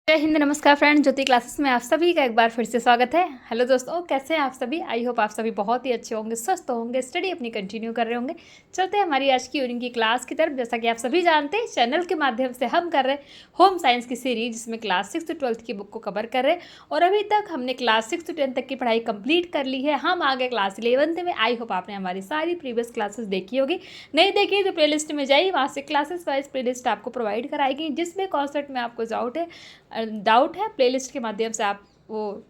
जय हिंद, नमस्कार फ्रेंड। ज्योति क्लासेस में आप सभी का एक बार फिर से स्वागत है। हेलो दोस्तों, कैसे हैं आप सभी? आई होप आप सभी बहुत ही अच्छे होंगे, स्वस्थ होंगे, स्टडी अपनी कंटिन्यू कर रहे होंगे। चलते हैं हमारी आज की यूनिट की क्लास की तरफ। जैसा कि आप सभी जानते हैं, चैनल के माध्यम से हम कर रहे हैं होम साइंस की सीरीज, जिसमें क्लास 6 से 12 की बुक को कवर कर रहे हैं। और अभी तक हमने क्लास 6 से 10 तक की पढ़ाई कंप्लीट कर ली है। हम आगे क्लास 11 में। आई होप आपने हमारी सारी प्रीवियस क्लासेस देखी होगी। नहीं देखी तो प्ले लिस्ट में जाइए, वहाँ से क्लासेस वाइज प्ले लिस्ट आपको प्रोवाइड कराएगी। जिसमें कॉन्सेप्ट में आपको डाउट है, प्लेलिस्ट के माध्यम से आप वो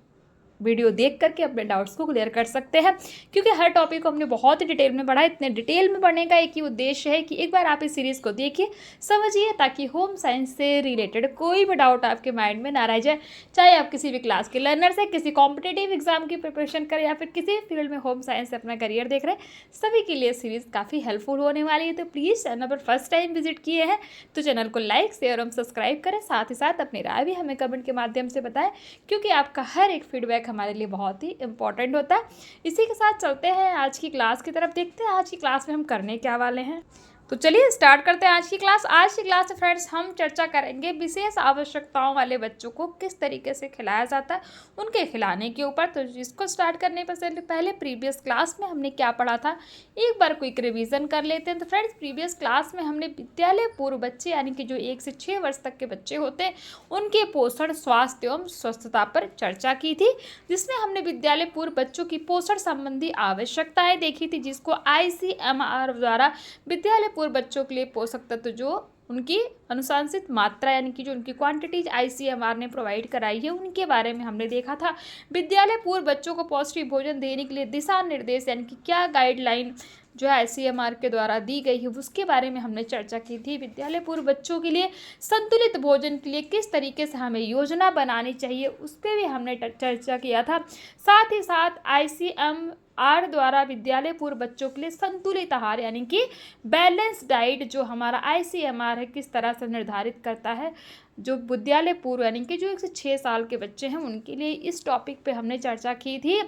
वीडियो देख करके अपने डाउट्स को क्लियर कर सकते हैं। क्योंकि हर टॉपिक को हमने बहुत ही डिटेल में पढ़ा है। इतने डिटेल में पढ़ने का एक ही उद्देश्य है कि एक बार आप इस सीरीज़ को देखिए, समझिए, ताकि होम साइंस से रिलेटेड कोई भी डाउट आपके माइंड में ना रह जाए। चाहे आप किसी भी क्लास के लर्नर से, किसी कॉम्पिटेटिव एग्जाम की प्रिपरेशन करें, या फिर किसी फील्ड में होम साइंस से अपना करियर देख रहे हैं, सभी के लिए सीरीज़ काफ़ी हेल्पफुल होने वाली है। तो प्लीज़, चैनल पर फर्स्ट टाइम विजिट किए हैं तो चैनल को लाइक, शेयर और सब्सक्राइब करें। साथ ही साथ अपनी राय भी हमें कमेंट के माध्यम से बताएं, क्योंकि आपका हर एक फीडबैक हमारे लिए बहुत ही इंपॉर्टेंट होता है। इसी के साथ चलते हैं आज की क्लास की तरफ। देखते हैं आज की क्लास में हम करने क्या वाले हैं। तो चलिए स्टार्ट करते हैं आज की क्लास। आज की क्लास में फ्रेंड्स हम चर्चा करेंगे विशेष आवश्यकताओं वाले बच्चों को किस तरीके से खिलाया जाता है, उनके खिलाने के ऊपर। तो इसको स्टार्ट करने से पहले प्रीवियस क्लास में हमने क्या पढ़ा था, एक बार क्विक रिवीजन कर लेते हैं। तो फ्रेंड्स, प्रीवियस क्लास में हमने विद्यालय पूर्व बच्चे, यानी कि जो 1 से 6 वर्ष तक के बच्चे होते हैं, उनके पोषण, स्वास्थ्य एवं स्वस्थता पर चर्चा की थी। जिसमें हमने विद्यालय पूर्व बच्चों की पोषण संबंधी आवश्यकताएं देखी थी, जिसको ICMR द्वारा विद्यालय पूर्व बच्चों के लिए पोषक तत्व जो उनकी अनुशंसित मात्रा, यानी कि जो उनकी क्वांटिटीज ICMR ने प्रोवाइड कराई है, उनके बारे में हमने देखा था। विद्यालय पूर्व बच्चों को पौष्टिक भोजन देने के लिए दिशा निर्देश, यानी कि क्या गाइडलाइन जो है ICMR के द्वारा दी गई है, उसके बारे में हमने चर्चा की थी। विद्यालय पूर्व बच्चों के लिए संतुलित भोजन के लिए किस तरीके से हमें योजना बनानी चाहिए, उस पर भी हमने चर्चा किया था। साथ ही साथ ICMR द्वारा विद्यालय पूर्व बच्चों के लिए संतुलित आहार, यानी कि बैलेंस डाइट, जो हमारा ICMR है, किस तरह से निर्धारित करता है, जो विद्यालय पूर्व यानी कि जो 1 से 6 साल के बच्चे हैं, उनके लिए इस टॉपिक पे हमने चर्चा की थी।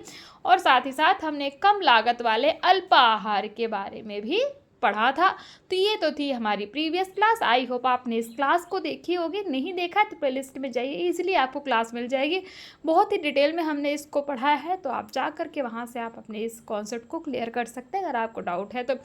और साथ ही साथ हमने कम लागत वाले अल्पाहार के बारे में भी पढ़ा था। तो ये तो थी हमारी प्रीवियस क्लास। आई होप आपने इस क्लास को देखी होगी। नहीं देखा तो प्लेलिस्ट में जाइए, इजीली आपको क्लास मिल जाएगी। बहुत ही डिटेल में हमने इसको पढ़ा है, तो आप जा करके वहाँ से आप अपने इस कॉन्सेप्ट को क्लियर कर सकते हैं अगर आपको डाउट है तो।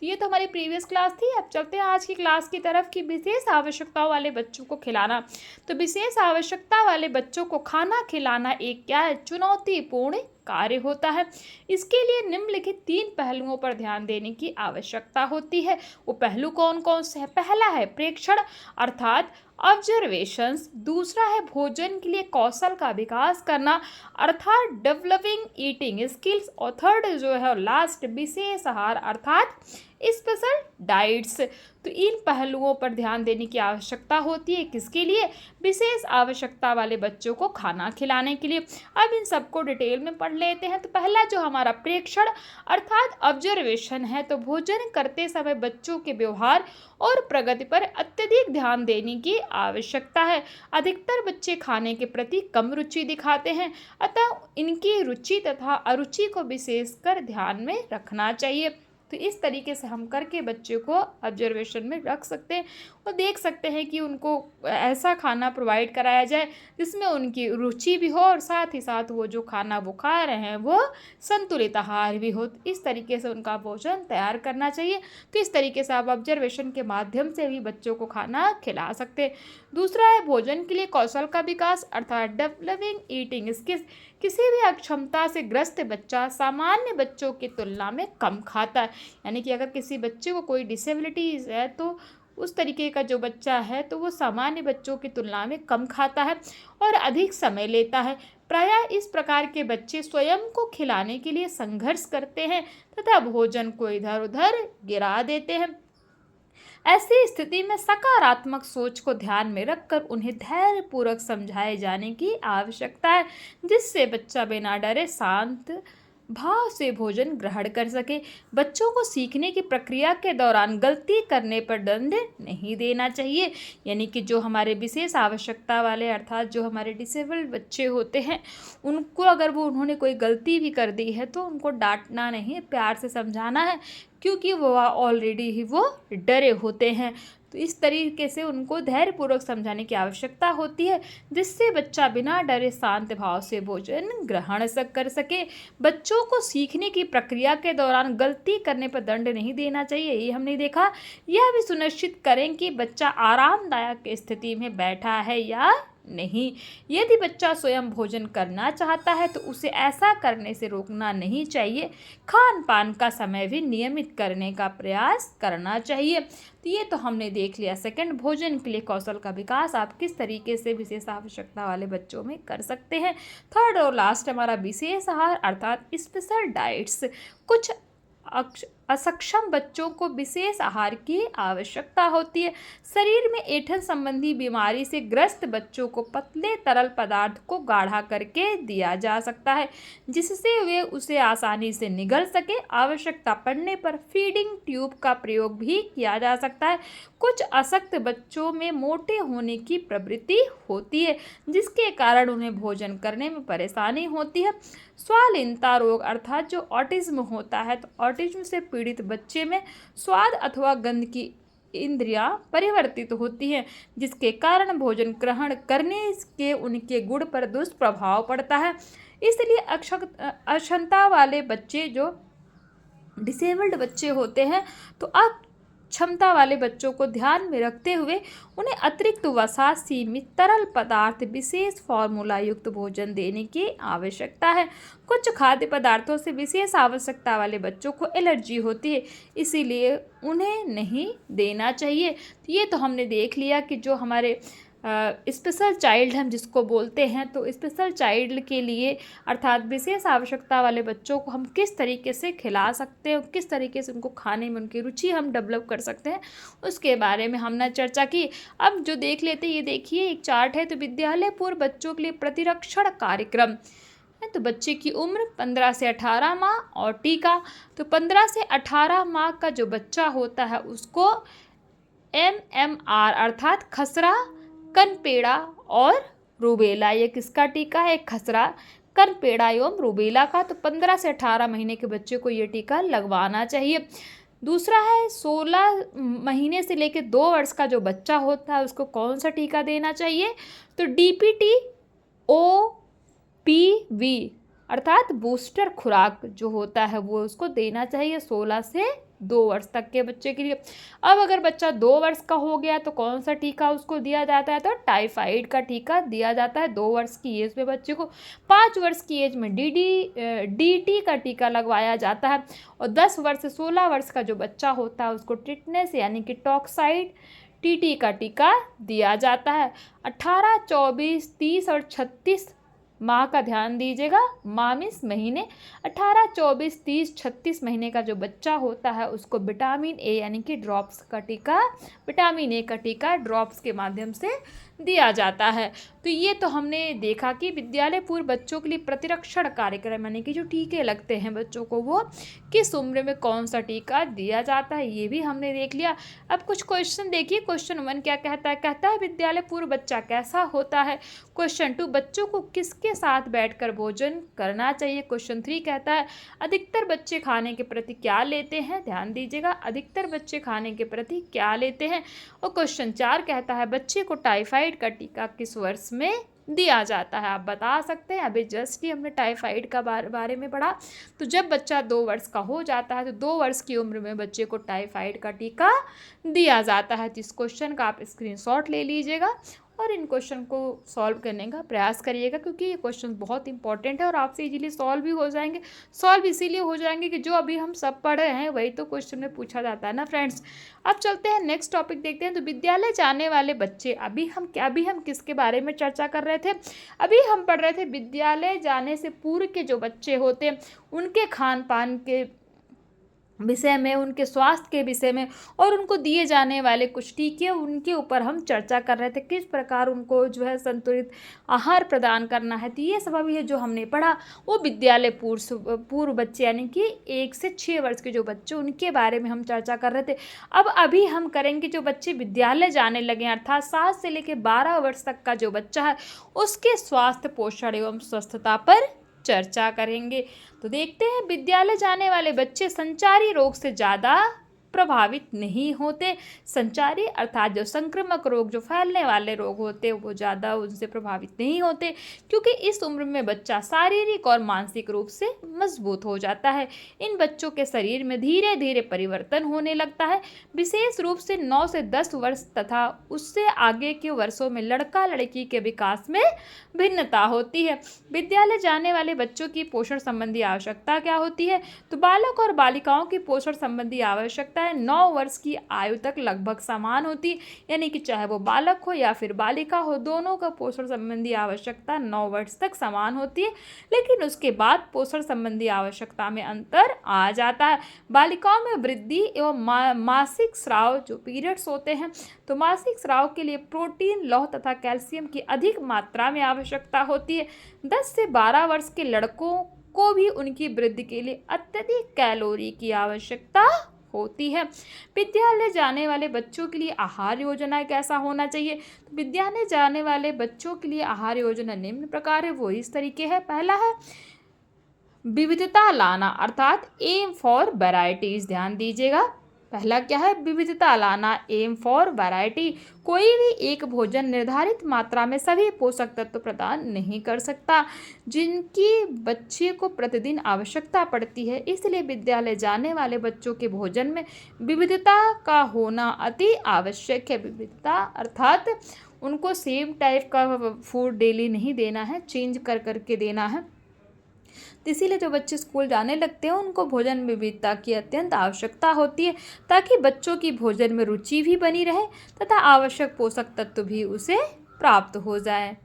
ये तो हमारी प्रीवियस क्लास थी। अब चलते हैं आज की क्लास की तरफ कि विशेष आवश्यकताओं वाले बच्चों को खिलाना। तो विशेष आवश्यकता वाले बच्चों को खाना खिलाना एक क्या है, चुनौतीपूर्ण कार्य होता है। इसके लिए निम्नलिखित 3 पहलुओं पर ध्यान देने की आवश्यकता होती है। वो पहलू कौन कौन से हैं? पहला है प्रेक्षण, अर्थात ऑब्जर्वेशंस। दूसरा है भोजन के लिए कौशल का विकास करना, अर्थात डेवलपिंग ईटिंग स्किल्स। और थर्ड जो है लास्ट, विशेष आहार, अर्थात स्पेशल डाइट्स। तो इन पहलुओं पर ध्यान देने की आवश्यकता होती है। किसके लिए? विशेष आवश्यकता वाले बच्चों को खाना खिलाने के लिए। अब इन सबको डिटेल में पढ़ लेते हैं। तो पहला जो हमारा प्रेक्षण अर्थात ऑब्जर्वेशन है, तो भोजन करते समय बच्चों के व्यवहार और प्रगति पर अत्यधिक ध्यान देने की आवश्यकता है। अधिकतर बच्चे खाने के प्रति कम रुचि दिखाते हैं, अतः इनकी रुचि तथा अरुचि को विशेषकर ध्यान में रखना चाहिए। तो इस तरीके से हम करके बच्चे को ऑब्जर्वेशन में रख सकते हैं और देख सकते हैं कि उनको ऐसा खाना प्रोवाइड कराया जाए जिसमें उनकी रुचि भी हो, और साथ ही साथ वो जो खाना वो खा रहे हैं वो संतुलित आहार भी हो। इस तरीके से उनका भोजन तैयार करना चाहिए। तो इस तरीके से आप ऑब्जर्वेशन के माध्यम से भी बच्चों को खाना खिला सकते हैं। दूसरा है भोजन के लिए कौशल का विकास, अर्थात डेवलपिंग ईटिंग स्किल्स। किसी भी अक्षमता से ग्रस्त बच्चा सामान्य बच्चों की तुलना में कम खाता है, यानी कि अगर किसी बच्चे को कोई डिसेबिलिटीज़ है तो उस तरीके का जो बच्चा है तो वो सामान्य बच्चों की तुलना में कम खाता है और अधिक समय लेता है। प्रायः इस प्रकार के बच्चे स्वयं को खिलाने के लिए संघर्ष करते हैं तथा भोजन को इधर उधर गिरा देते हैं। ऐसी स्थिति में सकारात्मक सोच को ध्यान में रखकर उन्हें धैर्यपूर्वक समझाए जाने की आवश्यकता है, जिससे बच्चा बिना डरे शांत भाव से भोजन ग्रहण कर सके। बच्चों को सीखने की प्रक्रिया के दौरान गलती करने पर दंड नहीं देना चाहिए, यानी कि जो हमारे विशेष आवश्यकता वाले अर्थात जो हमारे डिसेबल्ड बच्चे होते हैं, उनको अगर उन्होंने कोई गलती भी कर दी है तो उनको डांटना नहीं, प्यार से समझाना है, क्योंकि वो ऑलरेडी ही वो डरे होते हैं। तो इस तरीके से उनको धैर्यपूर्वक समझाने की आवश्यकता होती है, जिससे बच्चा बिना डरे शांत भाव से भोजन ग्रहण कर सके। बच्चों को सीखने की प्रक्रिया के दौरान गलती करने पर दंड नहीं देना चाहिए, ये हमने देखा। यह भी सुनिश्चित करें कि बच्चा आरामदायक स्थिति में बैठा है या नहीं। यदि बच्चा स्वयं भोजन करना चाहता है तो उसे ऐसा करने से रोकना नहीं चाहिए। खान पान का समय भी नियमित करने का प्रयास करना चाहिए। तो ये तो हमने देख लिया सेकंड, भोजन के लिए कौशल का विकास आप किस तरीके से विशेष आवश्यकता वाले बच्चों में कर सकते हैं। थर्ड और लास्ट हमारा विशेष आहार अर्थात स्पेशल डाइट्स। कुछ असक्षम बच्चों को विशेष आहार की आवश्यकता होती है। शरीर में ऐंठन संबंधी बीमारी से ग्रस्त बच्चों को पतले तरल पदार्थ को गाढ़ा करके दिया जा सकता है, जिससे वे उसे आसानी से निगल सके। आवश्यकता पड़ने पर फीडिंग ट्यूब का प्रयोग भी किया जा सकता है। कुछ अशक्त बच्चों में मोटे होने की प्रवृत्ति होती है, जिसके कारण उन्हें भोजन करने में परेशानी होती है। स्वादहीनता रोग अर्थात जो ऑटिज्म होता है, तो ऑटिज्म से पीड़ित बच्चे में स्वाद अथवा गंध की इंद्रियां परिवर्तित होती हैं, जिसके कारण भोजन ग्रहण करने के उनके गुण पर दुष्प्रभाव पड़ता है। इसलिए अक्षमता वाले बच्चे जो डिसेबल्ड बच्चे होते हैं, तो क्षमता वाले बच्चों को ध्यान में रखते हुए उन्हें अतिरिक्त वसा, सीमित तरल पदार्थ, विशेष फार्मूला युक्त भोजन देने की आवश्यकता है। कुछ खाद्य पदार्थों से विशेष आवश्यकता वाले बच्चों को एलर्जी होती है, इसीलिए उन्हें नहीं देना चाहिए। तो ये तो हमने देख लिया कि जो हमारे स्पेशल चाइल्ड हम जिसको बोलते हैं, तो स्पेशल चाइल्ड के लिए अर्थात विशेष आवश्यकता वाले बच्चों को हम किस तरीके से खिला सकते हैं, किस तरीके से उनको खाने में उनकी रुचि हम डेवलप कर सकते हैं, उसके बारे में हमने चर्चा की। अब जो देख लेते हैं, ये देखिए एक चार्ट है। तो विद्यालय पूर्व बच्चों के लिए प्रतिरक्षण कार्यक्रम, तो बच्चे की उम्र 15 से 18 माह और टीका, तो 15 से 18 माह का जो बच्चा होता है उसको MMR अर्थात खसरा, कनपेड़ा और रूबेला, ये किसका टीका है? खसरा, कनपेड़ा एवं रूबेला का। तो 15 से 18 महीने के बच्चे को ये टीका लगवाना चाहिए। दूसरा है 16 महीने से लेकर 2 वर्ष का जो बच्चा होता है उसको कौन सा टीका देना चाहिए? तो DPT OPV अर्थात बूस्टर खुराक जो होता है वो उसको देना चाहिए 16 से 2 वर्ष तक के बच्चे के लिए। अब अगर बच्चा 2 वर्ष का हो गया तो कौन सा टीका उसको दिया जाता है? तो टाइफाइड का टीका दिया जाता है 2 वर्ष की एज में बच्चे को। 5 वर्ष की एज में DT का टीका लगवाया जाता है। और 10 वर्ष से 16 वर्ष का जो बच्चा होता है उसको टिटनेस यानी कि टॉक्साइड TT का टीका दिया जाता है। 18, 24, 30 और 36 माह का ध्यान दीजिएगा, मामिस महीने। 18, 24, 30, 36 महीने का जो बच्चा होता है उसको विटामिन ए यानी कि ड्रॉप्स का टीका, विटामिन ए का टीका ड्रॉप्स के माध्यम से दिया जाता है। तो ये तो हमने देखा कि विद्यालय पूर्व बच्चों के लिए प्रतिरक्षण कार्यक्रम यानी कि जो टीके लगते हैं बच्चों को वो किस उम्र में कौन सा टीका दिया जाता है, ये भी हमने देख लिया। अब कुछ क्वेश्चन देखिए। क्वेश्चन 1 क्या कहता है? कहता है विद्यालय पूर्व बच्चा कैसा होता है। क्वेश्चन 2 बच्चों को किसके साथ बैठकर भोजन करना चाहिए। क्वेश्चन 3 कहता है अधिकतर बच्चे खाने के प्रति क्या लेते हैं। ध्यान दीजिएगा, अधिकतर बच्चे खाने के प्रति क्या लेते हैं। और क्वेश्चन 4 कहता है बच्चे को टाइफाइड का टीका किस वर्ष में दिया जाता है। आप बता सकते हैं, अभी जस्ट ही हमने टाइफाइड का बारे में पढ़ा। तो जब बच्चा 2 वर्ष का हो जाता है तो 2 वर्ष की उम्र में बच्चे को टाइफाइड का टीका दिया जाता है। तो इस क्वेश्चन का आप स्क्रीनशॉट ले लीजिएगा और इन क्वेश्चन को सॉल्व करने का प्रयास करिएगा, क्योंकि ये क्वेश्चन बहुत इंपॉर्टेंट है और आपसे इजीली सॉल्व भी हो जाएंगे। सॉल्व इसीलिए हो जाएंगे कि जो अभी हम सब पढ़ रहे हैं वही तो क्वेश्चन में पूछा जाता है ना फ्रेंड्स। अब चलते हैं नेक्स्ट टॉपिक देखते हैं। तो विद्यालय जाने वाले बच्चे, अभी हम किसके बारे में चर्चा कर रहे थे? अभी हम पढ़ रहे थे विद्यालय जाने से पूर्व के जो बच्चे होते हैं उनके खान पान के विषय में, उनके स्वास्थ्य के विषय में और उनको दिए जाने वाले कुछ टीके उनके ऊपर हम चर्चा कर रहे थे, किस प्रकार उनको जो है संतुलित आहार प्रदान करना है। तो ये सब अभी है जो हमने पढ़ा वो विद्यालय पूर्व बच्चे यानी कि 1 से 6 वर्ष के जो बच्चे उनके बारे में हम चर्चा कर रहे थे। अब अभी हम करेंगे जो बच्चे विद्यालय जाने लगे अर्थात 7 से लेकर 12 वर्ष तक का जो बच्चा है उसके स्वास्थ्य, पोषण एवं स्वस्थता पर चर्चा करेंगे। तो देखते हैं विद्यालय जाने वाले बच्चे संचारी रोग से ज़्यादा प्रभावित नहीं होते। संचारी अर्थात जो संक्रामक रोग, जो फैलने वाले रोग होते हैं, वो ज़्यादा उनसे प्रभावित नहीं होते, क्योंकि इस उम्र में बच्चा शारीरिक और मानसिक रूप से मजबूत हो जाता है। इन बच्चों के शरीर में धीरे धीरे परिवर्तन होने लगता है। विशेष रूप से 9 से 10 वर्ष तथा उससे आगे के वर्षों में लड़का लड़की के विकास में भिन्नता होती है। विद्यालय जाने वाले बच्चों की पोषण संबंधी आवश्यकता क्या होती है? तो बालक और बालिकाओं की पोषण संबंधी आवश्यकताएं 9 वर्ष की आयु तक लगभग समान होती है, यानी कि चाहे वो बालक हो या फिर बालिका हो, दोनों का पोषण संबंधी आवश्यकता 9 वर्ष तक समान होती है। लेकिन उसके बाद पोषण संबंधी आवश्यकता में अंतर आ जाता है। बालिकाओं में वृद्धि एवं मासिक स्राव जो पीरियड्स होते हैं, तो मासिक स्राव के लिए प्रोटीन, लौह तथा कैल्शियम की अधिक मात्रा में आवश्यकता होती है। 10 से 12 वर्ष के लड़कों को भी उनकी वृद्धि के लिए अत्यधिक कैलोरी की आवश्यकता होती है। विद्यालय जाने वाले बच्चों के लिए आहार योजना कैसा होना चाहिए? तो विद्यालय जाने वाले बच्चों के लिए आहार योजना निम्न प्रकार है, वो इस तरीके है। पहला है विविधता लाना, अर्थात एम फॉर वैरायटीज। ध्यान दीजिएगा, पहला क्या है? विविधता लाना, एम फॉर वैरायटी। कोई भी एक भोजन निर्धारित मात्रा में सभी पोषक तत्व प्रदान नहीं कर सकता जिनकी बच्चे को प्रतिदिन आवश्यकता पड़ती है। इसलिए विद्यालय जाने वाले बच्चों के भोजन में विविधता का होना अति आवश्यक है। विविधता अर्थात उनको सेम टाइप का फूड डेली नहीं देना है, चेंज कर करके देना है। तो इसीलिए जो बच्चे स्कूल जाने लगते हैं उनको भोजन में विविधता की अत्यंत आवश्यकता होती है, ताकि बच्चों की भोजन में रुचि भी बनी रहे तथा आवश्यक पोषक तत्व भी उसे प्राप्त हो जाए।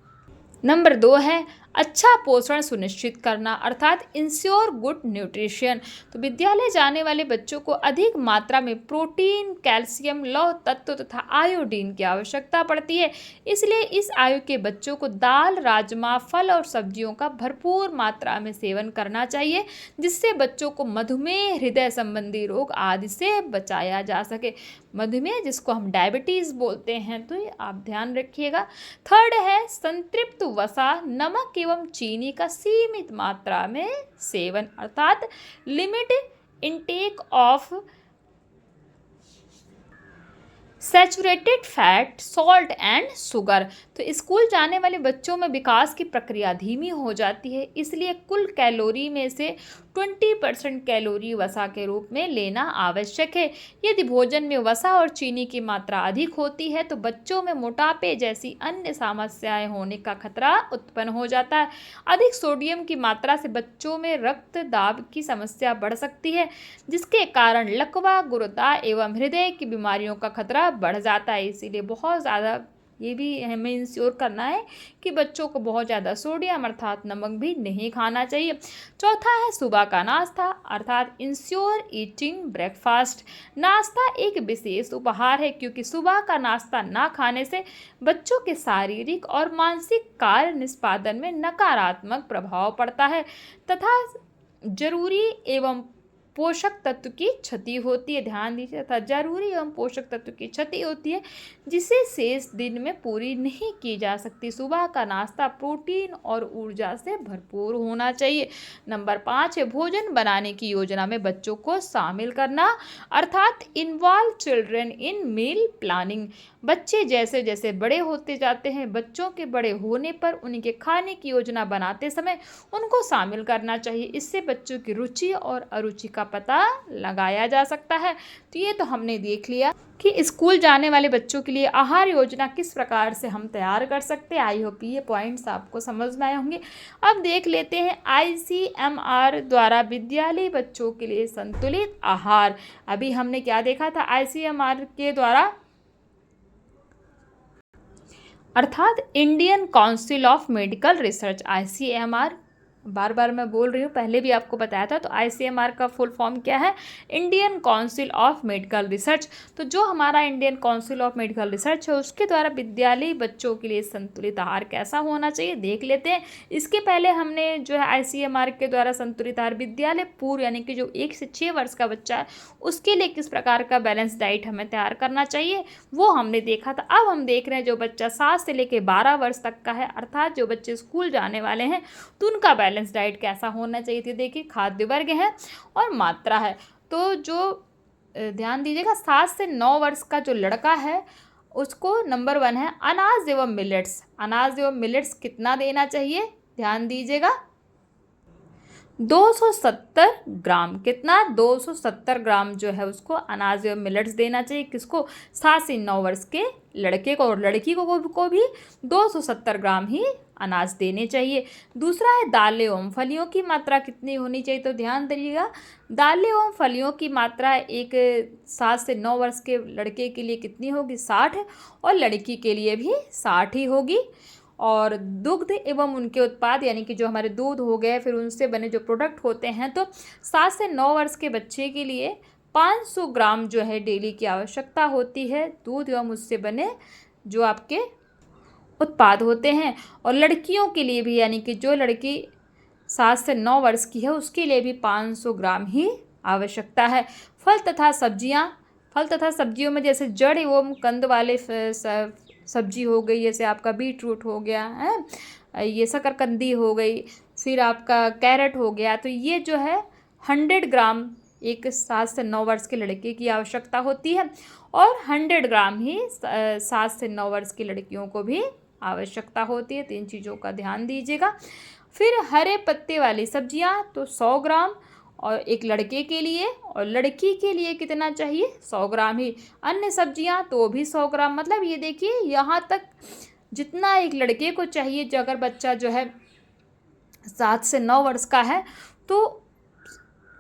नंबर 2 है अच्छा पोषण सुनिश्चित करना, अर्थात इंश्योर गुड न्यूट्रिशन। तो विद्यालय जाने वाले बच्चों को अधिक मात्रा में प्रोटीन, कैल्शियम, लौह तत्व तथा आयोडीन की आवश्यकता पड़ती है। इसलिए इस आयु के बच्चों को दाल, राजमा, फल और सब्जियों का भरपूर मात्रा में सेवन करना चाहिए, जिससे बच्चों को मधुमेह, हृदय संबंधी रोग आदि से बचाया जा सके। मधुमेह जिसको हम डायबिटीज़ बोलते हैं, तो ये आप ध्यान रखिएगा। थर्ड है संतृप्त वसा, नमक एवं चीनी का सीमित मात्रा में सेवन, अर्थात limit intake of saturated fat, salt and sugar. तो स्कूल जाने वाले बच्चों में विकास की प्रक्रिया धीमी हो जाती है, इसलिए कुल कैलोरी में से 20% कैलोरी वसा के रूप में लेना आवश्यक है। यदि भोजन में वसा और चीनी की मात्रा अधिक होती है तो बच्चों में मोटापे जैसी अन्य समस्याएं होने का खतरा उत्पन्न हो जाता है। अधिक सोडियम की मात्रा से बच्चों में रक्त दाब की समस्या बढ़ सकती है, जिसके कारण लकवा, गुर्दा एवं हृदय की बीमारियों का खतरा बढ़ जाता है। इसीलिए बहुत ज़्यादा ये भी हमें इंश्योर करना है कि बच्चों को बहुत ज़्यादा सोडियम अर्थात नमक भी नहीं खाना चाहिए। चौथा है सुबह का नाश्ता, अर्थात इंश्योर ईटिंग ब्रेकफास्ट। नाश्ता एक विशेष उपहार है, क्योंकि सुबह का नाश्ता ना खाने से बच्चों के शारीरिक और मानसिक कार्य निष्पादन में नकारात्मक प्रभाव पड़ता है तथा जरूरी एवं पोषक तत्व की क्षति होती है। ध्यान दीजिए, तथा जरूरी एवं पोषक तत्व की क्षति होती है, जिसे शेष दिन में पूरी नहीं की जा सकती। सुबह का नाश्ता प्रोटीन और ऊर्जा से भरपूर होना चाहिए। नंबर 5 है भोजन बनाने की योजना में बच्चों को शामिल करना, अर्थात involve children in meal planning. बच्चे जैसे जैसे बड़े होते जाते हैं, बच्चों के बड़े होने पर उनके खाने की योजना बनाते समय उनको शामिल करना चाहिए। इससे बच्चों की रुचि और अरुचि का पता लगाया जा सकता है। तो ये तो हमने देख लिया कि स्कूल जाने वाले बच्चों के लिए आहार योजना किस प्रकार से हम तैयार कर सकते हैं। आई होप ये पॉइंट्स आपको समझ में आए होंगे। अब देख लेते हैं ICMR द्वारा विद्यालयी बच्चों के लिए संतुलित आहार। अभी हमने क्या देखा था ICMR के द्वारा, अर्थात Indian council of medical research, ICMR। बार बार मैं बोल रही हूँ, पहले भी आपको बताया था। तो ICMR का फुल फॉर्म क्या है? Indian council of medical research. तो जो हमारा Indian council of medical research है, उसके द्वारा विद्यालयी बच्चों के लिए संतुलित आहार कैसा होना चाहिए देख लेते हैं। इसके पहले हमने जो है ICMR के द्वारा संतुलित आहार विद्यालय पूर्व यानी कि जो 1 से 6 वर्ष का बच्चा है उसके लिए किस प्रकार का बैलेंस डाइट हमें तैयार करना चाहिए, वो हमने देखा था। अब हम देख रहे हैं जो बच्चा 7 से लेकर 12 वर्ष तक का है, अर्थात जो बच्चे स्कूल जाने वाले हैं, तो उनका बैलेंस डाइट कैसा होना चाहिए थी। देखिए, खाद्य वर्ग है और मात्रा है। तो जो ध्यान दीजिएगा, 7 से 9 वर्ष का जो लड़का है उसको नंबर 1 है अनाज एवं मिलेट्स। अनाज एवं मिलेट्स कितना देना चाहिए, ध्यान दीजिएगा, 270 ग्राम। कितना, 270 ग्राम जो है उसको अनाज एवं मिलेट्स देना चाहिए। किसको, 7 से 9 वर्ष के लड़के को, और लड़की को भी 270 ग्राम ही अनाज देने चाहिए। दूसरा है दालें एवं फलियों की मात्रा कितनी होनी चाहिए, तो ध्यान दीजिएगा, दालें एवं फलियों की मात्रा एक 7 से 9 वर्ष के लड़के के लिए कितनी होगी, 60, और लड़की के लिए भी 60 ही होगी। और दुग्ध एवं उनके उत्पाद, यानी कि जो हमारे दूध हो गए, फिर उनसे बने जो प्रोडक्ट होते हैं, तो 7 से 9 वर्ष के बच्चे के लिए 500 ग्राम जो है डेली की आवश्यकता होती है, दूध एवं उससे बने जो आपके उत्पाद होते हैं। और लड़कियों के लिए भी, यानी कि जो लड़की 7 से 9 वर्ष की है उसके लिए भी 500 ग्राम ही आवश्यकता है। फल तथा सब्जियों में जैसे जड़ एवं कंद वाले सब्जी हो गई, जैसे आपका बीट रूट हो गया है, ये शकरकंदी हो गई, फिर आपका कैरेट हो गया, तो ये जो है 100 ग्राम एक 7 से 9 वर्ष के लड़के की आवश्यकता होती है, और 100 ग्राम ही 7 से 9 वर्ष की लड़कियों को भी आवश्यकता होती है। 3 चीज़ों का ध्यान दीजिएगा। फिर हरे पत्ते वाली सब्जियां तो 100 ग्राम और एक लड़के के लिए, और लड़की के लिए कितना चाहिए, 100 ग्राम ही। अन्य सब्जियां तो भी 100 ग्राम। मतलब ये देखिए, यहाँ तक जितना एक लड़के को चाहिए, जो अगर बच्चा जो है 7 से 9 वर्ष का है, तो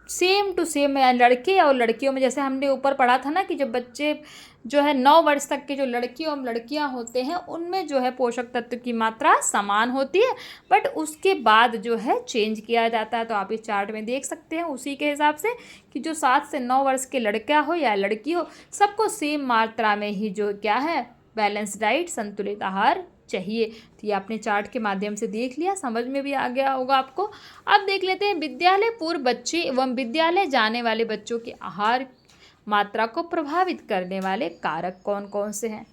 सेम टू सेम लड़के और लड़कियों में, जैसे हमने ऊपर पढ़ा था ना कि जब बच्चे जो है 9 वर्ष तक के जो लड़की और लड़कियां होते हैं उनमें जो है पोषक तत्व की मात्रा समान होती है, बट उसके बाद जो है चेंज किया जाता है। तो आप इस चार्ट में देख सकते हैं उसी के हिसाब से कि जो 7 से 9 वर्ष के लड़का हो या लड़की हो, सबको सेम मात्रा में ही जो क्या है बैलेंस डाइट, संतुलित आहार चाहिए। तो ये आपने चार्ट के माध्यम से देख लिया, समझ में भी आ गया होगा आपको। अब देख लेते हैं विद्यालय पूर्व बच्चे एवं विद्यालय जाने वाले बच्चों की आहार मात्रा को प्रभावित करने वाले कारक कौन कौन से हैं।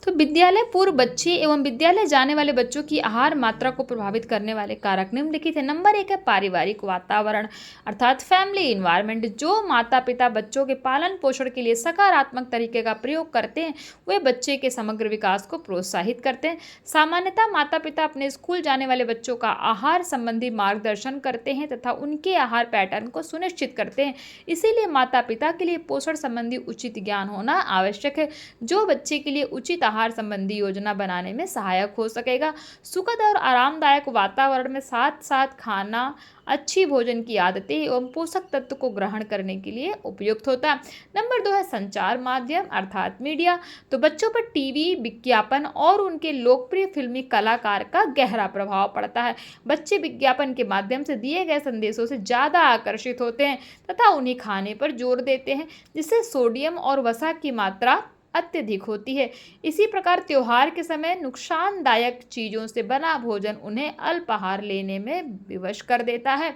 तो विद्यालय पूर्व बच्चे एवं विद्यालय जाने वाले बच्चों की आहार मात्रा को प्रभावित करने वाले कारक निम्नलिखित है। नंबर 1 है पारिवारिक वातावरण, अर्थात फैमिली इन्वायरमेंट। जो माता पिता बच्चों के पालन पोषण के लिए सकारात्मक तरीके का प्रयोग करते हैं वे बच्चे के समग्र विकास को प्रोत्साहित करते हैं। सामान्यतः माता पिता अपने स्कूल जाने वाले बच्चों का आहार संबंधी मार्गदर्शन करते हैं तथा उनके आहार पैटर्न को सुनिश्चित करते हैं। इसीलिए माता पिता के लिए पोषण संबंधी उचित ज्ञान होना आवश्यक है, जो बच्चे के लिए उचित आहार संबंधी योजना बनाने में सहायक हो सकेगा। सुखद और आरामदायक वातावरण में साथ साथ खाना, अच्छी भोजन की आदतें एवं पोषक तत्व को ग्रहण करने के लिए उपयुक्त होता है। नंबर 2 है संचार माध्यम अर्थात मीडिया। तो बच्चों पर टीवी, विज्ञापन और उनके लोकप्रिय फिल्मी कलाकार का गहरा प्रभाव पड़ता है। बच्चे विज्ञापन के माध्यम से दिए गए संदेशों से ज़्यादा आकर्षित होते हैं तथा उन्हें खाने पर जोर देते हैं, जिससे सोडियम और वसा की मात्रा अत्यधिक होती है। इसी प्रकार त्योहार के समय नुकसानदायक चीज़ों से बना भोजन उन्हें अल्पाहार लेने में विवश कर देता है,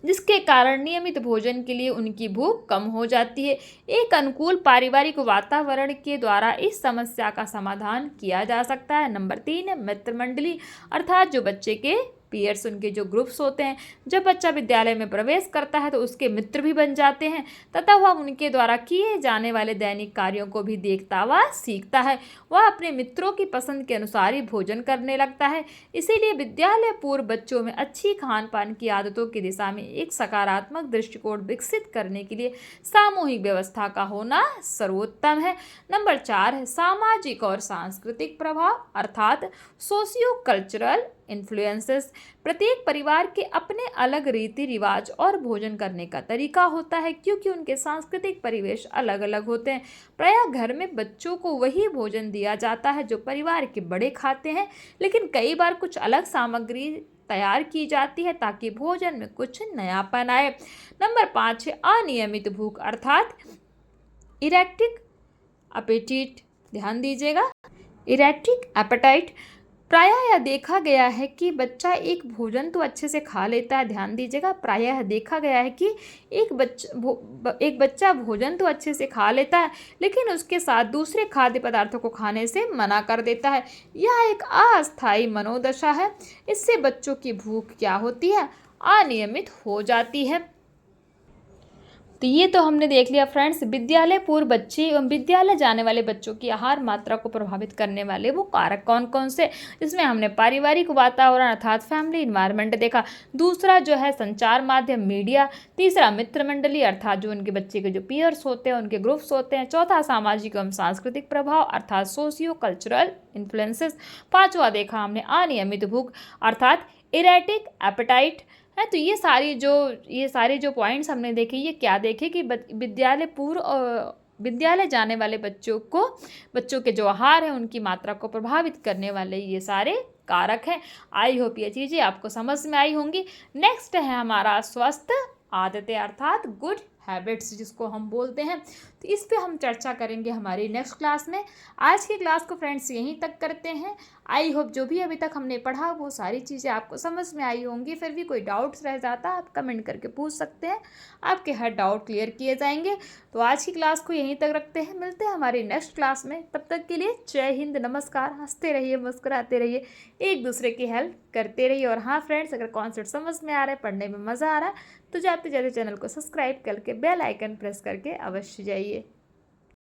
जिसके कारण नियमित भोजन के लिए उनकी भूख कम हो जाती है। एक अनुकूल पारिवारिक वातावरण के द्वारा इस समस्या का समाधान किया जा सकता है। नंबर 3 है मित्र मंडली, अर्थात जो बच्चे के पीयर्स, उनके जो ग्रुप्स होते हैं। जब बच्चा विद्यालय में प्रवेश करता है तो उसके मित्र भी बन जाते हैं तथा वह उनके द्वारा किए जाने वाले दैनिक कार्यों को भी देखता व सीखता है। वह अपने मित्रों की पसंद के अनुसार ही भोजन करने लगता है। इसीलिए विद्यालय पूर्व बच्चों में अच्छी खान पान की आदतों की दिशा में एक सकारात्मक दृष्टिकोण विकसित करने के लिए सामूहिक व्यवस्था का होना सर्वोत्तम है। नंबर 4 है सामाजिक और सांस्कृतिक प्रभाव अर्थात सोशियो कल्चरल इन्फ्लुएंसेस। प्रत्येक परिवार के अपने अलग रीति रिवाज और भोजन करने का तरीका होता है, क्योंकि उनके सांस्कृतिक परिवेश अलग अलग होते हैं। प्रायः घर में बच्चों को वही भोजन दिया जाता है जो परिवार के बड़े खाते हैं, लेकिन कई बार कुछ अलग सामग्री तैयार की जाती है ताकि भोजन में कुछ नयापन आए। नंबर 5 है अनियमित भूख अर्थात इरेक्टिक एपेटाइट। ध्यान दीजिएगा, इरेक्टिक एपेटाइट। प्रायः यह देखा गया है कि बच्चा एक भोजन तो अच्छे से खा लेता है। ध्यान दीजिएगा, प्रायः देखा गया है कि एक बच्चा भोजन तो अच्छे से खा लेता है, लेकिन उसके साथ दूसरे खाद्य पदार्थों को खाने से मना कर देता है। यह एक अस्थायी मनोदशा है। इससे बच्चों की भूख क्या होती है, अनियमित हो जाती है। तो ये तो हमने देख लिया फ्रेंड्स, विद्यालय पूर्व बच्चे एवं विद्यालय जाने वाले बच्चों की आहार मात्रा को प्रभावित करने वाले वो कारक कौन कौन से। इसमें हमने पारिवारिक वातावरण अर्थात फैमिली इन्वायरमेंट देखा। दूसरा जो है संचार माध्यम मीडिया। तीसरा मित्र मंडली अर्थात जो उनके बच्चे के जो पीयर्स होते हैं, उनके ग्रुप्स होते हैं। चौथा सामाजिक एवं सांस्कृतिक प्रभाव अर्थात सोशियो कल्चरल इन्फ्लुएंसेस। पांचवा देखा हमने अनियमित भूख अर्थात इरेटिक एपेटाइट है। तो ये सारे जो पॉइंट्स हमने देखे, ये क्या देखे कि विद्यालय पूर्व विद्यालय जाने वाले बच्चों के जो आहार है उनकी मात्रा को प्रभावित करने वाले ये सारे कारक हैं। आई होप ये चीज़ें आपको समझ में आई होंगी। नेक्स्ट है हमारा स्वस्थ आदतें अर्थात गुड हैबिट्स जिसको हम बोलते हैं। तो इस पे हम चर्चा करेंगे हमारी नेक्स्ट क्लास में। आज की क्लास को फ्रेंड्स यहीं तक करते हैं। आई होप जो भी अभी तक हमने पढ़ा वो सारी चीज़ें आपको समझ में आई होंगी। फिर भी कोई डाउट्स रह जाता आप कमेंट करके पूछ सकते हैं, आपके हर डाउट क्लियर किए जाएंगे। तो आज की क्लास को यहीं तक रखते हैं, मिलते हैं हमारी नेक्स्ट क्लास में। तब तक के लिए जय हिंद, नमस्कार। हंसते रहिए, मुस्कुराते रहिए, एक दूसरे की हेल्प करते रहिए। और हाँ फ्रेंड्स, अगर कॉन्सेप्ट समझ में आ रहा है, पढ़ने में मज़ा आ रहा है, तो जाते जाते चैनल को सब्सक्राइब करके बेल आइकन प्रेस करके अवश्य जाइए।